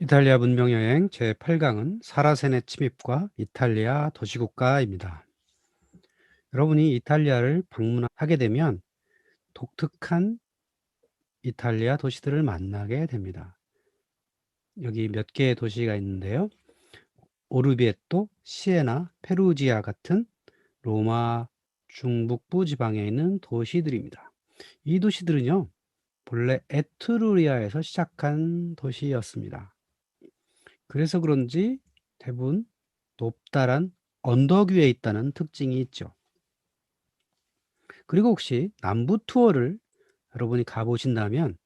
이탈리아 문명여행 제8강은 사라센의 침입과 이탈리아 도시국가입니다. 여러분이 이탈리아를 방문하게 되면 독특한 이탈리아 도시들을 만나게 됩니다. 여기 몇 개의 도시가 있는데요. 오르비에토, 시에나, 페루지아 같은 로마 중북부 지방에 있는 도시들입니다. 이 도시들은요, 본래 에트루리아에서 시작한 도시였습니다. 그래서 그런지 대부분 높다란 언덕 위에 있다는 특징이 있죠. 그리고 혹시 남부 투어를 여러분이 가보신다면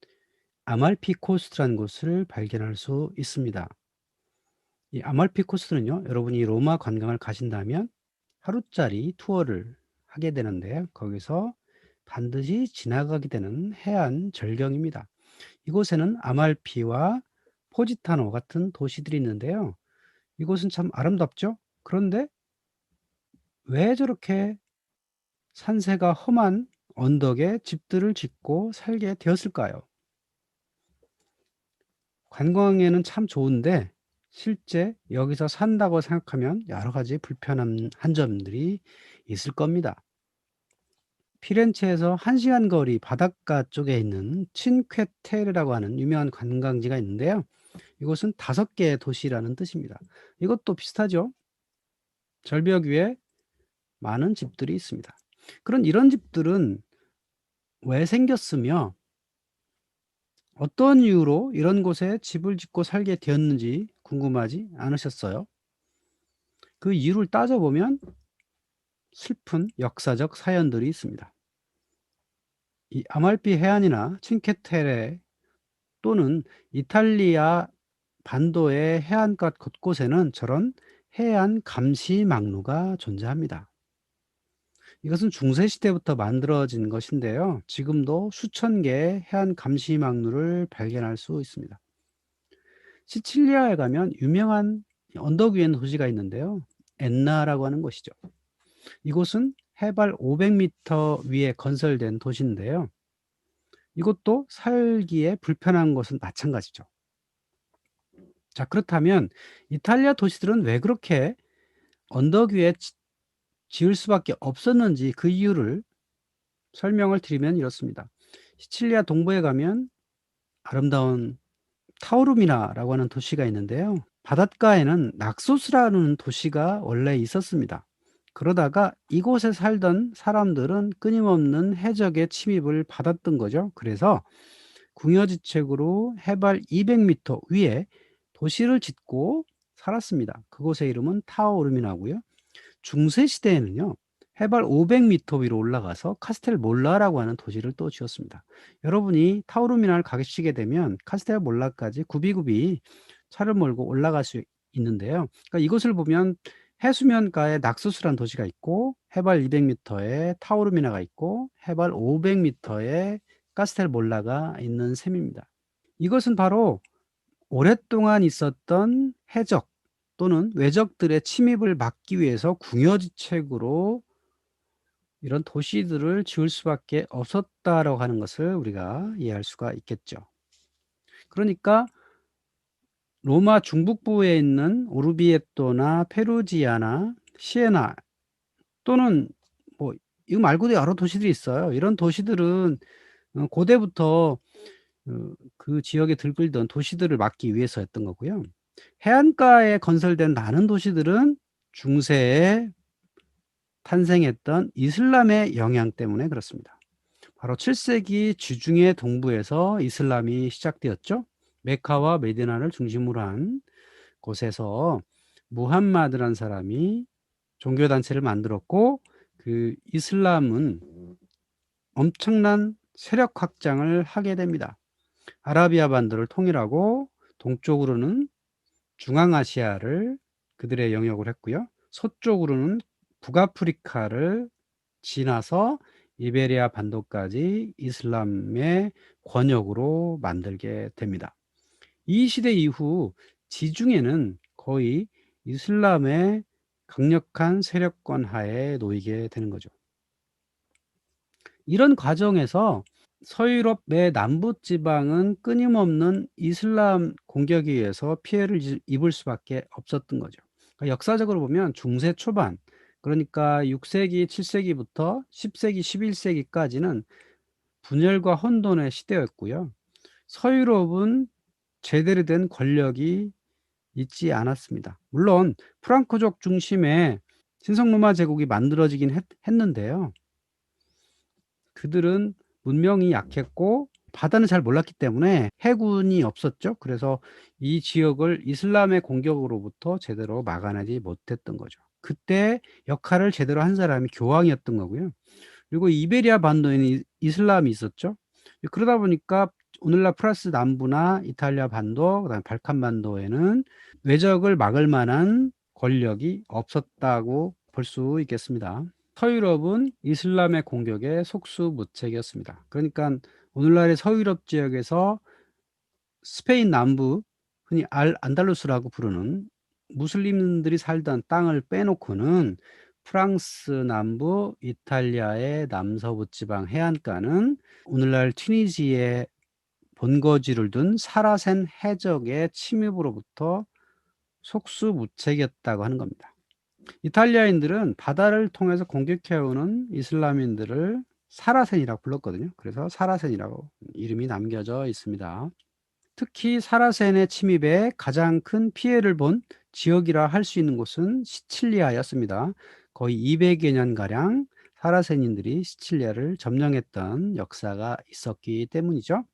아말피 코스트라는 곳을 발견할 수 있습니다. 이 아말피 코스트는요, 여러분이 로마 관광을 가신다면 하루짜리 투어를 하게 되는데요. 거기서 반드시 지나가게 되는 해안 절경입니다. 이곳에는 아말피와 포지타노 같은 도시들이 있는데요. 이곳은 참 아름답죠? 그런데 왜 저렇게 산세가 험한 언덕에 집들을 짓고 살게 되었을까요? 관광에는 참 좋은데 실제 여기서 산다고 생각하면 여러 가지 불편한 점들이 있을 겁니다. 피렌체에서 1시간 거리 바닷가 쪽에 있는 친쾌테레라고 하는 유명한 관광지가 있는데요. 이곳은 5개의 도시라는 뜻입니다. 이것도 비슷하죠? 절벽 위에 많은 집들이 있습니다. 이런 집들은 왜 생겼으며 어떤 이유로 이런 곳에 집을 짓고 살게 되었는지 궁금하지 않으셨어요? 그 이유를 따져보면 슬픈 역사적 사연들이 있습니다. 이 아말피 해안이나 칭케테레 또는 이탈리아 반도의 해안가 곳곳에는 저런 해안 감시망루가 존재합니다. 이것은 중세 시대부터 만들어진 것인데요. 지금도 수천 개의 해안 감시망루를 발견할 수 있습니다. 시칠리아에 가면 유명한 언덕 위에 있는 도시가 있는데요. 엔나라고 하는 곳이죠. 이곳은 해발 500m 위에 건설된 도시인데요. 이것도 살기에 불편한 것은 마찬가지죠. 자, 그렇다면 이탈리아 도시들은 왜 그렇게 언덕 위에 지을 수밖에 없었는지 그 이유를 설명을 드리면 이렇습니다. 시칠리아 동부에 가면 아름다운 타우루미나라고 하는 도시가 있는데요. 바닷가에는 낙소스라는 도시가 원래 있었습니다. 그러다가 이곳에 살던 사람들은 끊임없는 해적의 침입을 받았던 거죠. 그래서 궁여지책으로 해발 200m 위에 도시를 짓고 살았습니다. 그곳의 이름은 타오르미나고요. 중세 시대에는요. 해발 500m 위로 올라가서 카스텔몰라라고 하는 도시를 또 지었습니다. 여러분이 타오르미나를 가시게 되면 카스텔몰라까지 굽이굽이 차를 몰고 올라갈 수 있는데요. 그러니까 이곳을 보면 해수면가에 낙소스라는 도시가 있고 해발 200m에 타오르미나가 있고 해발 500m에 카스텔몰라가 있는 셈입니다. 이것은 바로 오랫동안 있었던 해적 또는 외적들의 침입을 막기 위해서 궁여지책으로 이런 도시들을 지을 수밖에 없었다라고 하는 것을 우리가 이해할 수가 있겠죠. 그러니까 로마 중북부에 있는 오르비에토나 페루지아나 시에나 또는 뭐 이거 말고도 여러 도시들이 있어요. 이런 도시들은 고대부터 그 지역에 들끓던 도시들을 막기 위해서였던 거고요. 해안가에 건설된 많은 도시들은 중세에 탄생했던 이슬람의 영향 때문에 그렇습니다. 바로 7세기 지중해 동부에서 이슬람이 시작되었죠. 메카와 메디나를 중심으로 한 곳에서 무함마드라는 사람이 종교단체를 만들었고 그 이슬람은 엄청난 세력 확장을 하게 됩니다. 아라비아 반도를 통일하고 동쪽으로는 중앙아시아를 그들의 영역으로 했고요. 서쪽으로는 북아프리카를 지나서 이베리아 반도까지 이슬람의 권역으로 만들게 됩니다. 이 시대 이후 지중해는 거의 이슬람의 강력한 세력권 하에 놓이게 되는 거죠. 이런 과정에서 서유럽의 남부 지방은 끊임없는 이슬람 공격에 의해서 피해를 입을 수밖에 없었던 거죠. 그러니까 역사적으로 보면 중세 초반, 그러니까 6세기, 7세기부터 10세기, 11세기까지는 분열과 혼돈의 시대였고요. 서유럽은 제대로 된 권력이 있지 않았습니다. 물론 프랑크족 중심의 신성로마 제국이 만들어지긴 했는데요. 그들은 문명이 약했고 바다는 잘 몰랐기 때문에 해군이 없었죠. 그래서 이 지역을 이슬람의 공격으로부터 제대로 막아내지 못했던 거죠. 그때 역할을 제대로 한 사람이 교황이었던 거고요. 그리고 이베리아 반도에는 이슬람이 있었죠. 그러다 보니까 오늘날 프랑스 남부나 이탈리아 반도, 그다음에 발칸 반도에는 외적을 막을 만한 권력이 없었다고 볼 수 있겠습니다. 서유럽은 이슬람의 공격에 속수무책이었습니다. 그러니까 오늘날의 서유럽 지역에서 스페인 남부, 흔히 안달루스라고 부르는 무슬림들이 살던 땅을 빼놓고는 프랑스 남부, 이탈리아의 남서부 지방 해안가는 오늘날 튀니지의 본거지를 둔 사라센 해적의 침입으로부터 속수무책이었다고 하는 겁니다. 이탈리아인들은 바다를 통해서 공격해오는 이슬람인들을 사라센이라고 불렀거든요. 그래서 사라센이라고 이름이 남겨져 있습니다. 특히 사라센의 침입에 가장 큰 피해를 본 지역이라 할 수 있는 곳은 시칠리아였습니다. 거의 200여 년가량 사라센인들이 시칠리아를 점령했던 역사가 있었기 때문이죠.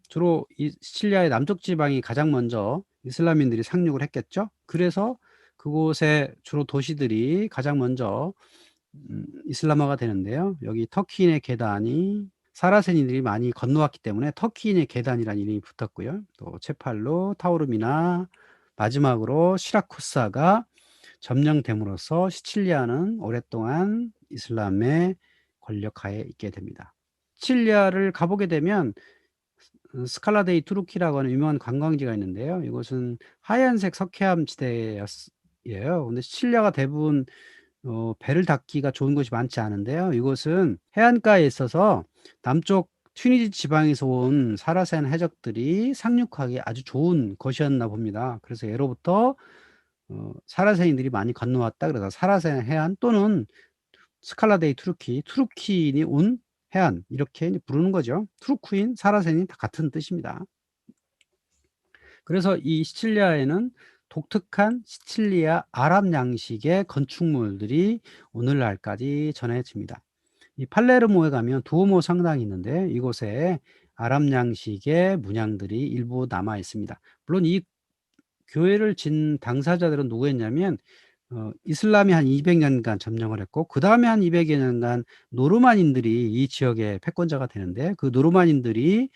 주로 이 시칠리아의 남쪽 지방이 가장 먼저 이슬람인들이 상륙을 했겠죠. 그래서 그곳의 주로 도시들이 가장 먼저 이슬람화가 되는데요. 여기 터키인의 계단이 사라센인들이 많이 건너왔기 때문에 터키인의 계단이라는 이름이 붙었고요. 또 체팔로, 타우름이나 마지막으로 시라쿠사가 점령됨으로써 시칠리아는 오랫동안 이슬람의 권력하에 있게 됩니다. 시칠리아를 가보게 되면 스칼라 데이 투르키라고 하는 유명한 관광지가 있는데요. 이곳은 하얀색 석회암 지대예요. 근데 시칠리아가 대부분 배를 닦기가 좋은 곳이 많지 않은데요. 이곳은 해안가에 있어서 남쪽 튀니지 지방에서 온 사라센 해적들이 상륙하기 아주 좋은 것이었나 봅니다. 그래서 예로부터 사라센인들이 많이 건너왔다 그래서 사라센 해안 또는 스칼라데이 투르키, 투르키인이 온 해안 이렇게 이제 부르는 거죠. 투르크인, 사라센이 다 같은 뜻입니다. 그래서 이 시칠리아에는 독특한 시칠리아 아랍 양식의 건축물들이 오늘날까지 전해집니다. 이 팔레르모에 가면 두오모 성당이 있는데 이곳에 아랍 양식의 문양들이 일부 남아 있습니다. 물론 이 교회를 진 당사자들은 누구였냐면 이슬람이 한 200년간 점령을 했고 그다음에 한 200여 년간 노르만인들이 이 지역의 패권자가 되는데 그 노르만인들이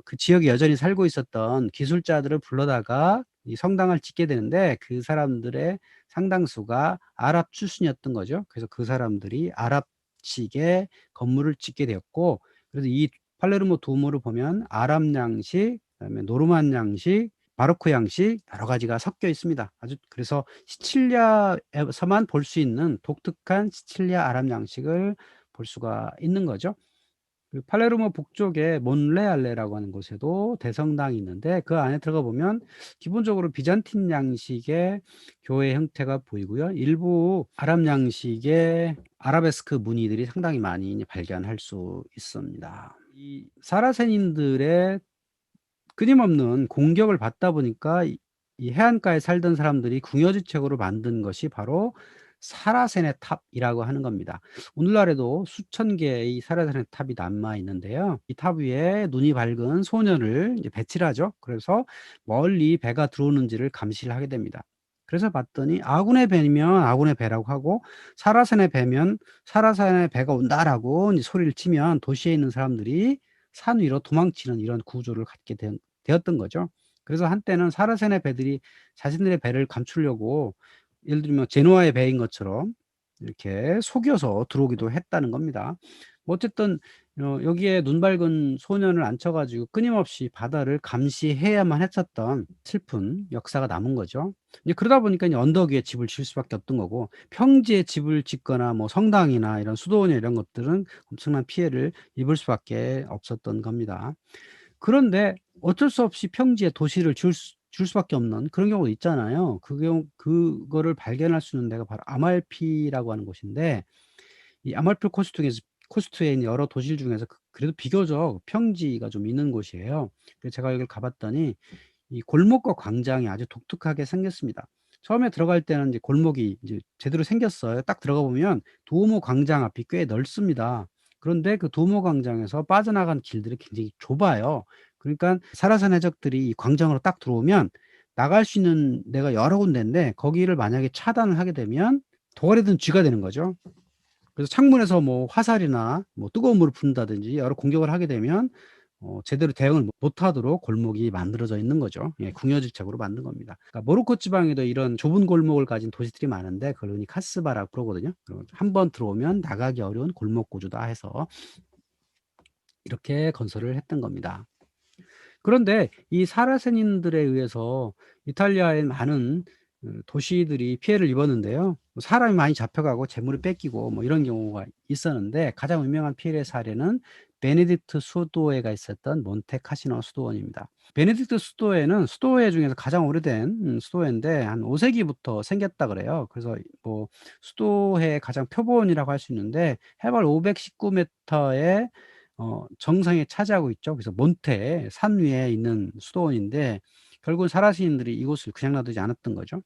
그 지역에 여전히 살고 있었던 기술자들을 불러다가 이 성당을 짓게 되는데 그 사람들의 상당수가 아랍 출신이었던 거죠. 그래서 그 사람들이 아랍식의 건물을 짓게 되었고 그래서 이 팔레르모 두오모를 보면 아랍 양식, 그다음에 노르만 양식, 바로크 양식 여러 가지가 섞여 있습니다. 아주 그래서 시칠리아에서만 볼 수 있는 독특한 시칠리아 아랍 양식을 볼 수가 있는 거죠. 그 팔레르모 북쪽에 몬레알레라고 하는 곳에도 대성당이 있는데 그 안에 들어가 보면 기본적으로 비잔틴 양식의 교회 형태가 보이고요. 일부 아랍 양식의 아라베스크 무늬들이 상당히 많이 발견할 수 있습니다. 이 사라센인들의 끊임없는 공격을 받다 보니까 이 해안가에 살던 사람들이 궁여지책으로 만든 것이 바로 사라센의 탑이라고 하는 겁니다. 오늘날에도 수천 개의 사라센의 탑이 남아 있는데요. 이 탑 위에 눈이 밝은 소년을 이제 배치를 하죠. 그래서 멀리 배가 들어오는지를 감시를 하게 됩니다. 그래서 봤더니 아군의 배면 아군의 배라고 하고 사라센의 배면 사라센의 배가 온다라고 이제 소리를 치면 도시에 있는 사람들이 산 위로 도망치는 이런 구조를 갖게 되었던 거죠. 그래서 한때는 사라센의 배들이 자신들의 배를 감추려고 예를 들면 제노아의 배인 것처럼 이렇게 속여서 들어오기도 했다는 겁니다. 뭐 어쨌든 여기에 눈 밝은 소년을 앉혀 가지고 끊임없이 바다를 감시해야만 했었던 슬픈 역사가 남은 거죠. 이제 그러다 보니까 이제 언덕 위에 집을 지을 수밖에 없던 거고, 평지에 집을 짓거나 뭐 성당이나 이런 수도원이나 이런 것들은 엄청난 피해를 입을 수밖에 없었던 겁니다. 그런데 어쩔 수 없이 평지에 도시를 지을 수밖에 없는 그런 경우도 있잖아요. 그거를 발견할 수 있는 데가 바로 아말피라고 하는 곳인데, 이 아말피 코스트에 있는 여러 도시 중에서 그래도 비교적 평지가 좀 있는 곳이에요. 그래서 제가 여기를 가 봤더니 이 골목과 광장이 아주 독특하게 생겼습니다. 처음에 들어갈 때는 이제 골목이 이제 제대로 생겼어요. 딱 들어가 보면 두오모 광장 앞이 꽤 넓습니다. 그런데 그 두오모 광장에서 빠져나간 길들이 굉장히 좁아요. 그러니까 살아산 해적들이 이 광장으로 딱 들어오면 나갈 수 있는 데가 여러 군데인데, 거기를 만약에 차단을 하게 되면 도갈이 든 쥐가 되는 거죠. 그래서 창문에서 뭐 화살이나 뭐 뜨거운 물을 붓는다든지 여러 공격을 하게 되면 제대로 대응을 못하도록 골목이 만들어져 있는 거죠. 예, 궁여지책으로 만든 겁니다. 그러니까 모로코 지방에도 이런 좁은 골목을 가진 도시들이 많은데, 그걸 흔히 카스바라고 그러거든요. 한 번 들어오면 나가기 어려운 골목 구조다 해서 이렇게 건설을 했던 겁니다. 그런데 이 사라센인들에 의해서 이탈리아의 많은 도시들이 피해를 입었는데요. 뭐 사람이 많이 잡혀가고 재물이 뺏기고 뭐 이런 경우가 있었는데, 가장 유명한 피해 사례는 베네딕트 수도회가 있었던 몬테 카시노 수도원입니다. 베네딕트 수도회는 수도회 중에서 가장 오래된 수도회인데 한 5 세기부터 생겼다 그래요. 그래서 뭐 수도회의 가장 표본이라고 할 수 있는데, 해발 519 미터의 정상에 차지하고 있죠. 그래서 몬테 산 위에 있는 수도원인데, 결국은 사라시인들이 이곳을 그냥 놔두지 않았던 거죠.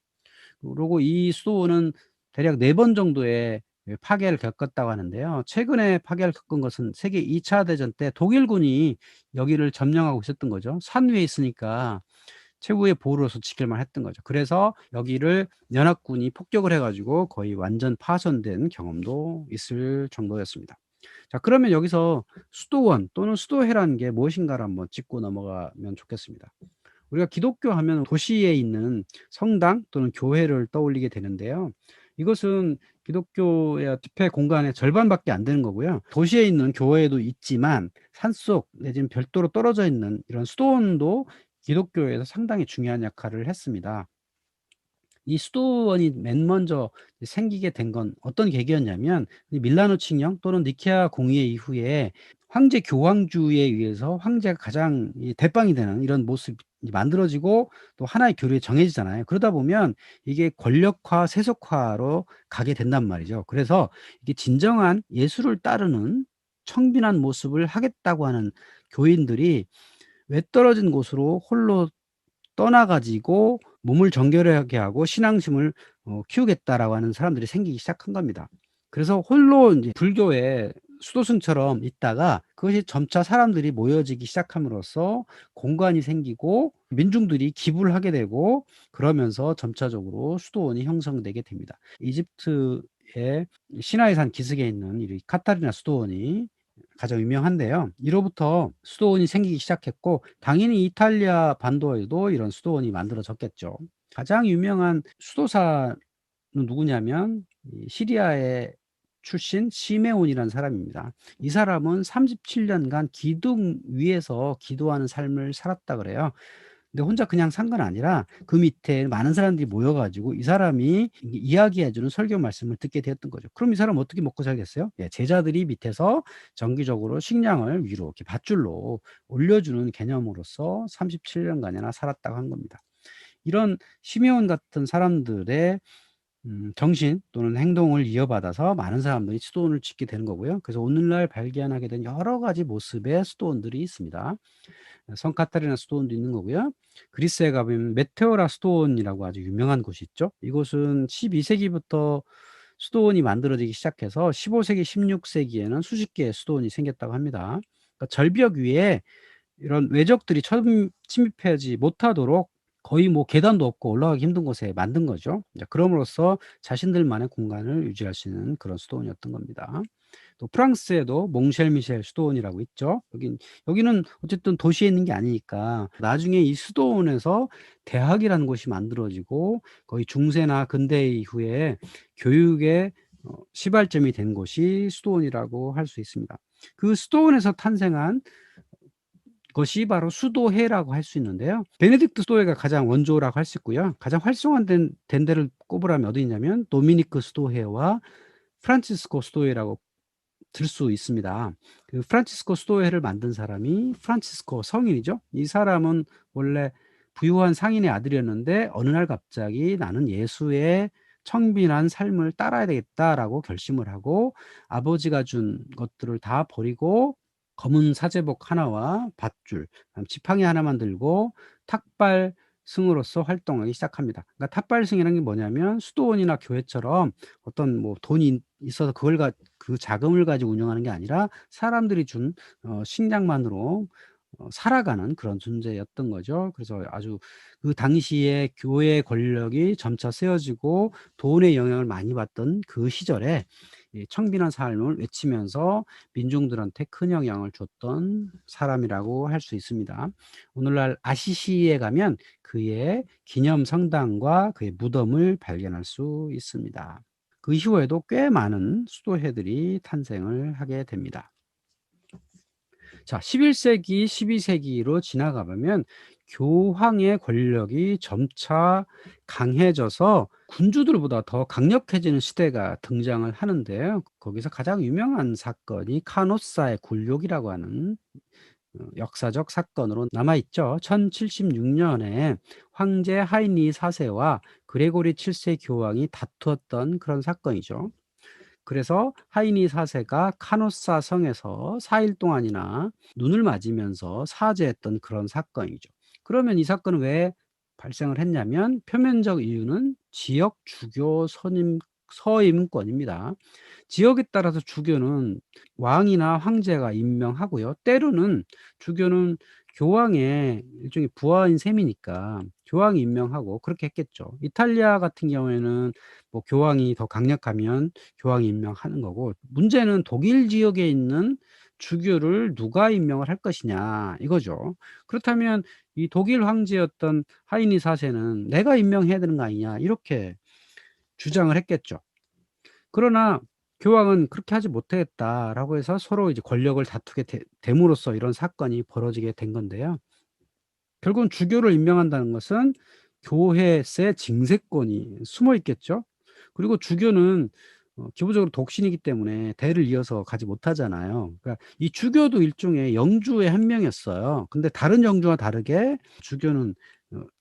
그리고 이 수도원은 대략 4번 정도의 파괴를 겪었다고 하는데요. 최근에 파괴를 겪은 것은 세계 2차 대전 때 독일군이 여기를 점령하고 있었던 거죠. 산 위에 있으니까 최고의 보루로서 지킬만 했던 거죠. 그래서 여기를 연합군이 폭격을 해 가지고 거의 완전 파손된 경험도 있을 정도였습니다. 자, 그러면 여기서 수도원 또는 수도회라는 게 무엇인가를 한번 짚고 넘어가면 좋겠습니다. 우리가 기독교 하면 도시에 있는 성당 또는 교회를 떠올리게 되는데요. 이것은 기독교의 집회 공간의 절반밖에 안 되는 거고요. 도시에 있는 교회도 있지만 산속 내지는 별도로 떨어져 있는 이런 수도원도 기독교에서 상당히 중요한 역할을 했습니다. 이 수도원이 맨 먼저 생기게 된 건 어떤 계기였냐면, 이 밀라노 칙령 또는 니케아 공의회 이후에 황제 교황주의에 의해서 황제가 가장 이 대빵이 되는 이런 모습이 만들어지고 또 하나의 교리에 정해지잖아요. 그러다 보면 이게 권력화, 세속화로 가게 된단 말이죠. 그래서 이게 진정한 예수를 따르는 청빈한 모습을 하겠다고 하는 교인들이 외떨어진 곳으로 홀로 떠나 가지고 몸을 정결하게 하고 신앙심을 키우겠다라고 하는 사람들이 생기기 시작한 겁니다. 그래서 홀로 인제 불교의 수도승처럼 있다가 그것이 점차 사람들이 모여지기 시작함으로써 공간이 생기고 민중들이 기부를 하게 되고, 그러면서 점차적으로 수도원이 형성되게 됩니다. 이집트의 시나이 산 기슭에 있는 이 카타리나 수도원이 가장 유명한데요. 이로부터 수도원이 생기기 시작했고, 당연히 이탈리아 반도에도 이런 수도원이 만들어졌겠죠. 가장 유명한 수도사는 누구냐면 이 시리아의 출신 시메온이라는 사람입니다. 이 사람은 37 년간 기둥 위에서 기도하는 삶을 살았다 그래요. 근데 혼자 그냥 산 건 아니라 그 밑에 많은 사람들이 모여 가지고 이 사람이 이야기해 주는 설교 말씀을 듣게 되었던 거죠. 그럼 이 사람은 어떻게 먹고 살겠어요? 예, 제자들이 밑에서 정기적으로 식량을 위로 이렇게 밧줄로 올려주는 개념으로서 37 년간이나 살았다고 한 겁니다. 이런 시메온 같은 사람들의 정신 또는 행동을 이어받아서 많은 사람들이 수도원을 짓게 되는 거고요. 그래서 오늘날 발견하게 된 여러 가지 모습의 수도원들이 있습니다. 성 카타리나 수도원도 있는 거고요. 그리스에 가보면 메테오라 수도원이라고 아주 유명한 곳이 있죠. 이곳은 12 세기부터 수도원이 만들어지기 시작해서 15 세기, 16 세기에는 수십 개의 수도원이 생겼다고 합니다. 그러니까 절벽 위에 이런 외적들이 침입하지 못하도록 거의 뭐 계단도 없고 올라가기 힘든 곳에 만든 거죠. 이제 그럼으로써 자신들만의 공간을 유지할 수 있는 그런 수도원이었던 겁니다. 또 프랑스에도 몽쉘미셸 수도원이라고 있죠. 여기는 어쨌든 도시에 있는 게 아니니까 나중에 이 수도원에서 대학이라는 곳이 만들어지고 거의 중세나 근대 이후에 교육의 시발점이 된 곳이 수도원이라고 할 수 있습니다. 그 수도원에서 탄생한 것이 바로 수도회라고 할 수 있는데요. 베네딕트 수도회가 가장 원조라고 할 수 있고요. 가장 활성화된 된 데를 꼽으라면 어디 있냐면 도미니크 수도회와 프란치스코 수도회라고 들 수 있습니다. 그 프란치스코 수도회를 만든 사람이 프란치스코 성인이죠. 이 사람은 원래 부유한 상인의 아들이었는데 어느 날 갑자기 '나는 예수의 청빈한 삶을 따라야 되겠다.'라고 결심을 하고 아버지가 준 것들을 다 버리고 검은 사제복 하나와 밧줄, 그다음 지팡이 하나만 들고 탁발승으로서 활동하기 시작합니다. 그러니까 탁발승이라는 게 뭐냐면 수도원이나 교회처럼 어떤 뭐 돈이 있어서 그 자금을 가지고 운영하는 게 아니라 사람들이 준 식량만으로 살아가는 그런 존재였던 거죠. 그래서 아주 그 당시에 교회의 권력이 점차 세워지고 돈의 영향을 많이 받던 그 시절에 이 청빈한 삶을 외치면서 민중들한테 큰 영향을 줬던 사람이라고 할 수 있습니다. 오늘날 아시시에 가면 그의 기념 성당과 그의 무덤을 발견할 수 있습니다. 그 이후에도 꽤 많은 수도회들이 탄생을 하게 됩니다. 자, 11 세기, 12 세기로 지나가 보면 교황의 권력이 점차 강해져서 군주들보다 더 강력해지는 시대가 등장을 하는데요. 거기서 가장 유명한 사건이 카노사의 굴욕이라고 하는 역사적 사건으로 남아 있죠. 1076 년에 황제 하이니 4 세와 그레고리 7세 교황이 다투었던 그런 사건이죠. 그래서 하이니 4 세가 카노사 성에서 4일 동안이나 눈을 맞으면서 사죄했던 그런 사건이죠. 그러면 이 사건은 왜 발생을 했냐면 표면적 이유는 지역 주교 선임 서임권입니다. 지역에 따라서 주교는 왕이나 황제가 임명하고요. 때로는 주교는 교황의 일종의 부하인 셈이니까 교황이 임명하고 그렇게 했겠죠. 이탈리아 같은 경우에는 뭐 교황이 더 강력하면 교황이 임명하는 거고, 문제는 독일 지역에 있는 주교를 누가 임명을 할 것이냐 이거죠. 그렇다면 이 독일 황제였던 하이니 4 세는 '내가 임명해야 되는 거 아니냐.' 이렇게 주장을 했겠죠. 그러나 교황은 "그렇게 하지 못하겠다."라고 해서 서로 이제 권력을 다투게 됨으로써 이런 사건이 벌어지게 된 건데요. 결국은 주교를 임명한다는 것은 교회세 징세권이 숨어 있겠죠. 그리고 주교는 기본적으로 독신이기 때문에 대를 이어서 가지 못하잖아요. 그러니까 이 주교도 일종의 영주의 한 명이었어요. 근데 다른 영주와 다르게 주교는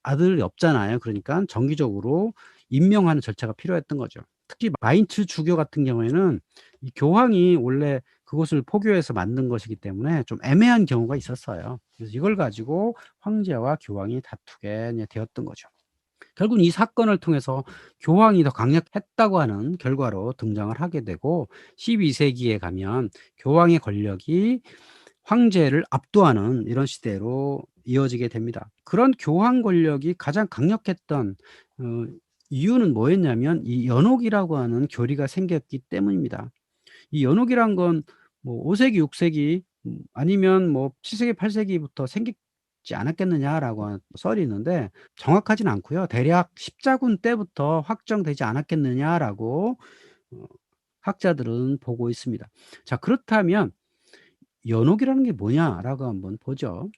아들이 없잖아요. 그러니까 정기적으로 임명하는 절차가 필요했던 거죠. 특히 마인츠 주교 같은 경우에는 이 교황이 원래 그곳을 포교해서 만든 것이기 때문에 좀 애매한 경우가 있었어요. 그래서 이걸 가지고 황제와 교황이 다투게 이제 되었던 거죠. 결국은 이 사건을 통해서 교황이 더 강력했다고 하는 결과로 등장을 하게 되고 12 세기에 가면 교황의 권력이 황제를 압도하는 이런 시대로 이어지게 됩니다. 그런 교황 권력이 가장 강력했던 어 이유는 뭐였냐면 이 연옥이라고 하는 교리가 생겼기 때문입니다. 이 연옥이란 건 뭐 5 세기, 6 세기 아니면 뭐 7 세기, 8 세기부터 생기지 않았겠느냐라고 하는 썰이 있는데 정확하진 않고요. 대략 십자군 때부터 확정되지 않았겠느냐라고 어 학자들은 보고 있습니다. 자, 그렇다면 '연옥이라는 게 뭐냐?'라고 한번 보죠.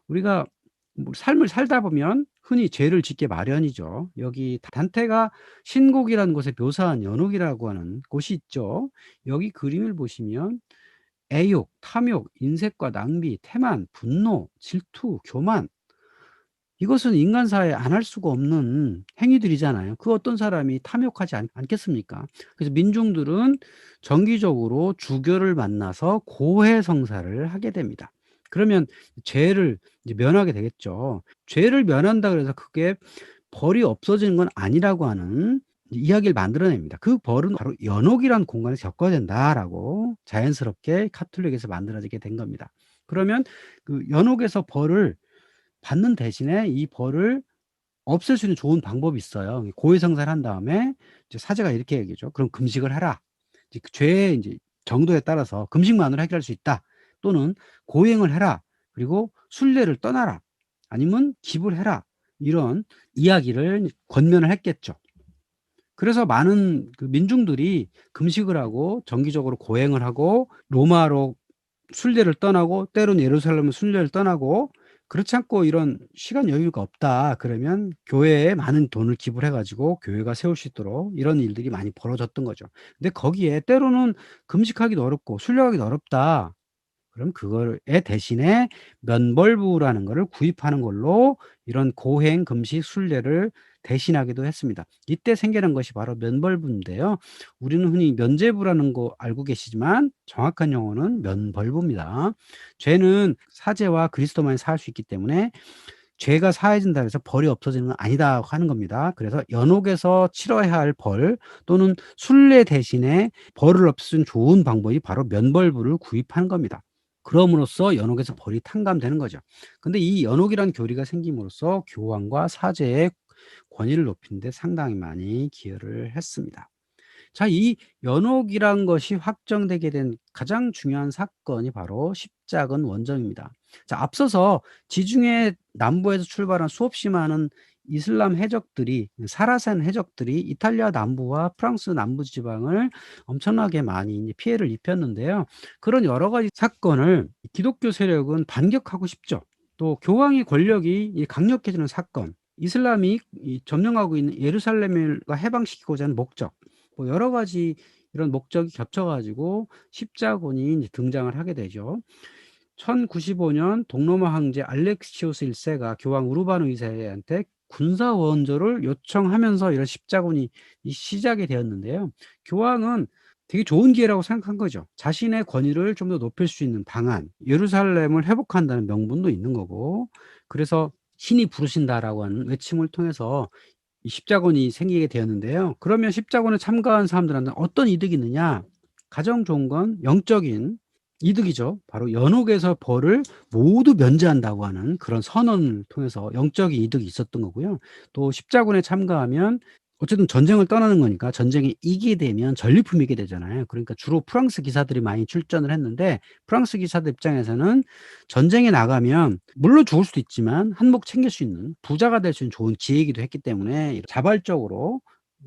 우리가 뭐 삶을 살다 보면 흔히 죄를 짓게 마련이죠. 여기 단테가 신곡이라는 곳에 묘사한 연옥이라고 하는 곳이 있죠. 여기 그림을 보시면 애욕, 탐욕, 인색과 낭비, 태만, 분노, 질투, 교만, 이것은 인간사회에 안 할 수가 없는 행위들이잖아요. 그 어떤 사람이 탐욕하지 않겠습니까? 그래서 민중들은 정기적으로 주교를 만나서 고해성사를 하게 됩니다. 그러면 죄를 이제 면하게 되겠죠. 죄를 면한다 그래서 그게 벌이 없어지는 건 아니라고 하는 이야기를 만들어냅니다. 그 벌은 바로 연옥이라는 공간에서 겪어야 된다라고 자연스럽게 카톨릭에서 만들어지게 된 겁니다. 그러면 그 연옥에서 벌을 받는 대신에 이 벌을 없앨 수 있는 좋은 방법이 있어요. 고해성사를 한 다음에 이제 사제가 이렇게 얘기하죠. "그럼 금식을 하라." 이제 그 죄의 인제 정도에 따라서 "금식만으로 해결할 수 있다." 또는 "고행을 해라." 그리고 "순례를 떠나라." 아니면 "기부를 해라." 이런 이야기를 권면을 했겠죠. 그래서 많은 그 민중들이 금식을 하고 정기적으로 고행을 하고 로마로 순례를 떠나고 때로는 예루살렘은 순례를 떠나고 그렇지 않고 이런 시간 여유가 없다 그러면 교회에 많은 돈을 기부를 해 가지고 교회가 세울 수 있도록 이런 일들이 많이 벌어졌던 거죠. 근데 거기에 때로는 금식하기도 어렵고 순례하기도 어렵다. 그럼 그거에 대신에 면벌부라는 거를 구입하는 걸로 이런 고행 금식 순례를 대신하기도 했습니다. 이때 생겨난 것이 바로 면벌부인데요. 우리는 흔히 면죄부라는 거 알고 계시지만 정확한 용어는 면벌부입니다. 죄는 사죄와 그리스도만이 사할 수 있기 때문에 죄가 사해진다 해서 벌이 없어지는 건 아니다 하는 겁니다. 그래서 연옥에서 치러야 할 벌 또는 순례 대신에 벌을 없애는 좋은 방법이 바로 면벌부를 구입하는 겁니다. 그럼으로써 연옥에서 벌이 탕감되는 거죠. 근데 이 연옥이란 교리가 생김으로써 교황과 사제의 권위를 높이는 데 상당히 많이 기여를 했습니다. 자, 이 연옥이란 것이 확정되게 된 가장 중요한 사건이 바로 십자군 원정입니다. 자, 앞서서 지중해 남부에서 출발한 수없이 많은 이슬람 해적들이 사라산 해적들이 이탈리아 남부와 프랑스 남부 지방을 엄청나게 많이 이제 피해를 입혔는데요. 그런 여러 가지 사건을 기독교 세력은 반격하고 싶죠. 또 교황의 권력이 이 강력해지는 사건, 이슬람이 이 점령하고 있는 예루살렘을 해방시키고자 하는 목적, 뭐 여러 가지 이런 목적이 겹쳐 가지고 십자군이 인제 등장을 하게 되죠. 1095년 동로마 황제 알렉시우스 1 세가 교황 우르바누 2 세한테 군사 원조를 요청하면서 이런 십자군이 시작이 되었는데요. 교황은 되게 좋은 기회라고 생각한 거죠. 자신의 권위를 좀 더 높일 수 있는 방안, 예루살렘을 회복한다는 명분도 있는 거고, 그래서 "신이 부르신다."라고 하는 외침을 통해서 이 십자군이 생기게 되었는데요. 그러면 십자군에 참가한 사람들한테는 어떤 이득이 있느냐? 가장 좋은 건 영적인 이득이죠. 바로 연옥에서 벌을 모두 면제한다고 하는 그런 선언을 통해서 영적인 이득이 있었던 거고요. 또 십자군에 참가하면 어쨌든 전쟁을 떠나는 거니까 전쟁에 이기게 되면 전리품이게 되잖아요. 그러니까 주로 프랑스 기사들이 많이 출전을 했는데 프랑스 기사들 입장에서는 전쟁에 나가면 물론 죽을 수도 있지만 한몫 챙길 수 있는 부자가 될 수 있는 좋은 기회이기도 했기 때문에 자발적으로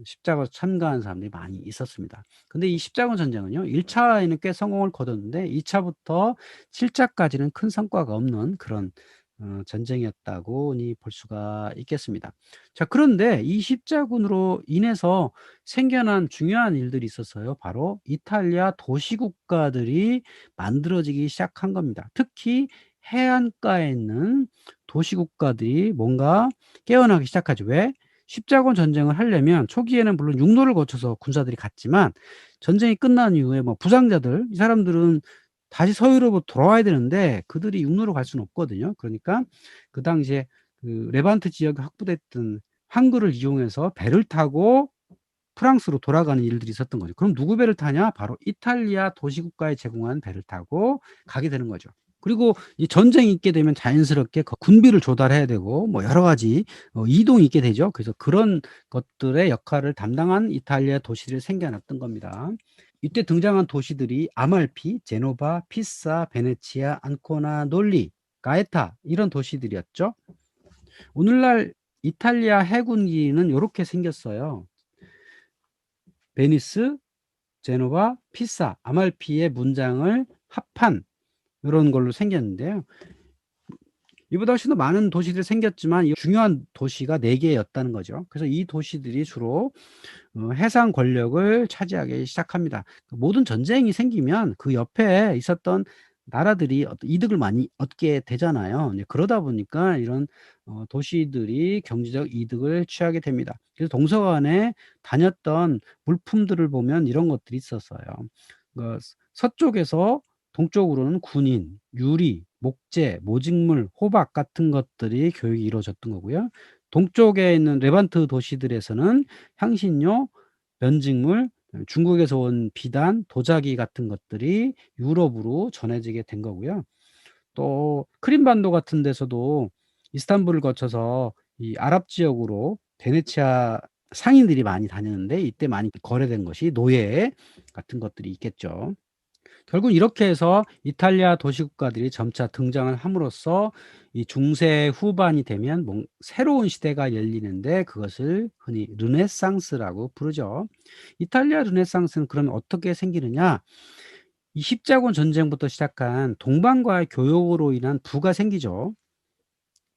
십자가에 참가한 사람들이 많이 있었습니다. 근데 이 십자군 전쟁은요. 1 차에는 꽤 성공을 거뒀는데 2 차부터 7 차까지는 큰 성과가 없는 그런 전쟁이었다고니 볼 수가 있겠습니다. 자, 그런데 이 십자군으로 인해서 생겨난 중요한 일들이 있었어요. 바로 이탈리아 도시국가들이 만들어지기 시작한 겁니다. 특히 해안가에 있는 도시국가들이 뭔가 깨어나기 시작하죠. 왜? 십자군 전쟁을 하려면 초기에는 물론 육로를 거쳐서 군사들이 갔지만 전쟁이 끝난 이후에 뭐 부상자들 이 사람들은 다시 서유럽으로 돌아와야 되는데 그들이 육로로 갈 수는 없거든요. 그러니까 그 당시에 그 레반트 지역에 확보됐던 항구를 이용해서 배를 타고 프랑스로 돌아가는 일들이 있었던 거죠. 그럼 누구 배를 타냐? 바로 이탈리아 도시국가에 제공한 배를 타고 가게 되는 거죠. 그리고 이 전쟁이 있게 되면 자연스럽게 군비를 조달해야 되고 뭐 여러 가지 이동이 있게 되죠. 그래서 그런 것들의 역할을 담당한 이탈리아 도시들이 생겨났던 겁니다. 이때 등장한 도시들이 아말피, 제노바, 피사, 베네치아, 안코나, 놀리, 가에타 이런 도시들이었죠. 오늘날 이탈리아 해군기는 요렇게 생겼어요. 베니스, 제노바, 피사, 아말피의 문장을 합한 요런 걸로 생겼는데요. 이보다 훨씬 더 많은 도시들이 생겼지만 이 중요한 도시가 4 개였다는 거죠. 그래서 이 도시들이 주로 해상 권력을 차지하기 시작합니다. 모든 전쟁이 생기면 그 옆에 있었던 나라들이 어떤 이득을 많이 얻게 되잖아요. 이제 그러다 보니까 이런 도시들이 경제적 이득을 취하게 됩니다. 그래서 동서간에 다녔던 물품들을 보면 이런 것들이 있었어요. 서쪽에서 동쪽으로는 군인, 유리, 목재, 모직물, 호박 같은 것들이 교육이 이루어졌던 거고요. 동쪽에 있는 레반트 도시들에서는 향신료, 면직물, 중국에서 온 비단, 도자기 같은 것들이 유럽으로 전해지게 된 거고요. 또 크림반도 같은 데서도 이스탄불을 거쳐서 이 아랍 지역으로 베네치아 상인들이 많이 다녔는데 이때 많이 거래된 것이 노예 같은 것들이 있겠죠. 결국 이렇게 해서 이탈리아 도시국가들이 점차 등장을 함으로써 이 중세 후반이 되면 새로운 시대가 열리는데 그것을 흔히 르네상스라고 부르죠. 이탈리아 르네상스는 그러면 어떻게 생기느냐? 이 십자군 전쟁부터 시작한 동방과의 교역으로 인한 부가 생기죠.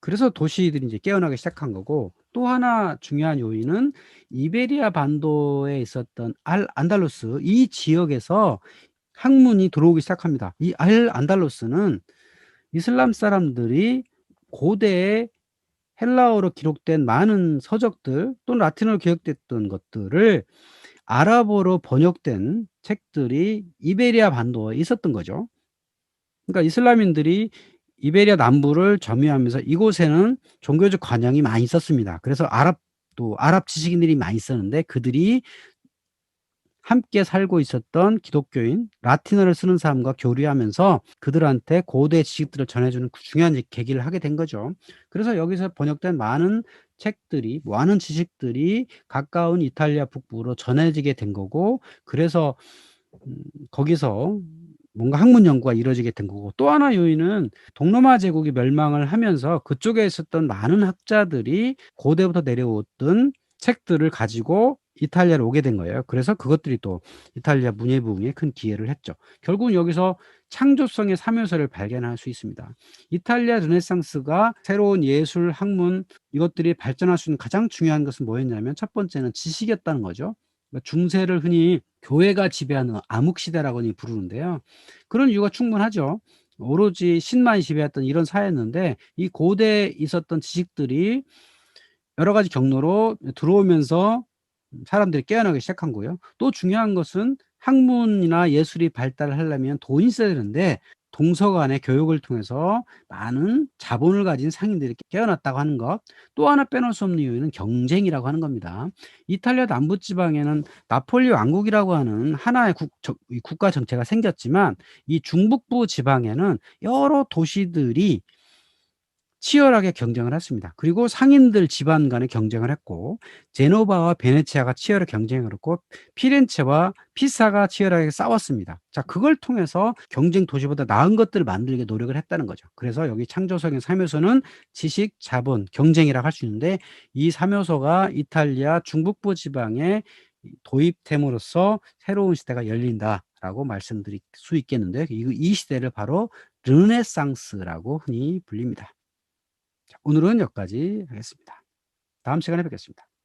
그래서 도시들이 이제 깨어나기 시작한 거고, 또 하나 중요한 요인은 이베리아 반도에 있었던 알 안달루스 이 지역에서 학문이 들어오기 시작합니다. 이 알 안달루스는 이슬람 사람들이 고대에 헬라어로 기록된 많은 서적들 또는 라틴어로 기록됐던 것들을 아랍어로 번역된 책들이 이베리아 반도에 있었던 거죠. 그러니까 이슬람인들이 이베리아 남부를 점유하면서 이곳에는 종교적 관영이 많이 있었습니다. 그래서 아랍 지식인들이 많이 있었는데, 그들이 함께 살고 있었던 기독교인 라틴어를 쓰는 사람과 교류하면서 그들한테 고대 지식들을 전해주는 중요한 계기를 하게 된 거죠. 그래서 여기서 번역된 많은 책들이, 많은 지식들이 가까운 이탈리아 북부로 전해지게 된 거고, 그래서 거기서 뭔가 학문 연구가 이루어지게 된 거고, 또 하나 요인은 동로마 제국이 멸망을 하면서 그쪽에 있었던 많은 학자들이 고대부터 내려오던 책들을 가지고 이탈리아로 오게 된 거예요. 그래서 그것들이 또 이탈리아 문예 부흥에 큰 기여를 했죠. 결국은 여기서 창조성의 3요소를 발견할 수 있습니다. 이탈리아 르네상스가 새로운 예술, 학문 이것들이 발전할 수 있는 가장 중요한 것은 뭐였냐면, 첫 번째는 지식이었다는 거죠. 그러니까 중세를 흔히 교회가 지배하는 암흑 시대라고 부르는데요. 그런 이유가 충분하죠. 오로지 신만이 지배했던 이런 사회였는데, 이 고대에 있었던 지식들이 여러 가지 경로로 들어오면서 사람들이 깨어나기 시작한 거고요. 또 중요한 것은 학문이나 예술이 발달을 하려면 돈이 있어야 되는데, 동서간의 교육을 통해서 많은 자본을 가진 상인들이 깨어났다고 하는 것. 또 하나 빼놓을 수 없는 이유는 경쟁이라고 하는 겁니다. 이탈리아 남부 지방에는 나폴리 왕국이라고 하는 하나의 이 국가 정체가 생겼지만, 이 중북부 지방에는 여러 도시들이 치열하게 경쟁을 했습니다. 그리고 상인들 집안 간에 경쟁을 했고, 제노바와 베네치아가 치열하게 경쟁을 했고, 피렌체와 피사가 치열하게 싸웠습니다. 자, 그걸 통해서 경쟁 도시보다 나은 것들을 만들게 노력을 했다는 거죠. 그래서 여기 창조성의 3요소는 지식, 자본, 경쟁이라고 할 수 있는데, 이 3요소가 이탈리아 중북부 지방에 도입됨으로써 새로운 시대가 열린다라고 말씀드릴 수 있겠는데요. 이 시대를 바로 르네상스라고 흔히 불립니다. 자, 오늘은 여기까지 하겠습니다. 다음 시간에 뵙겠습니다.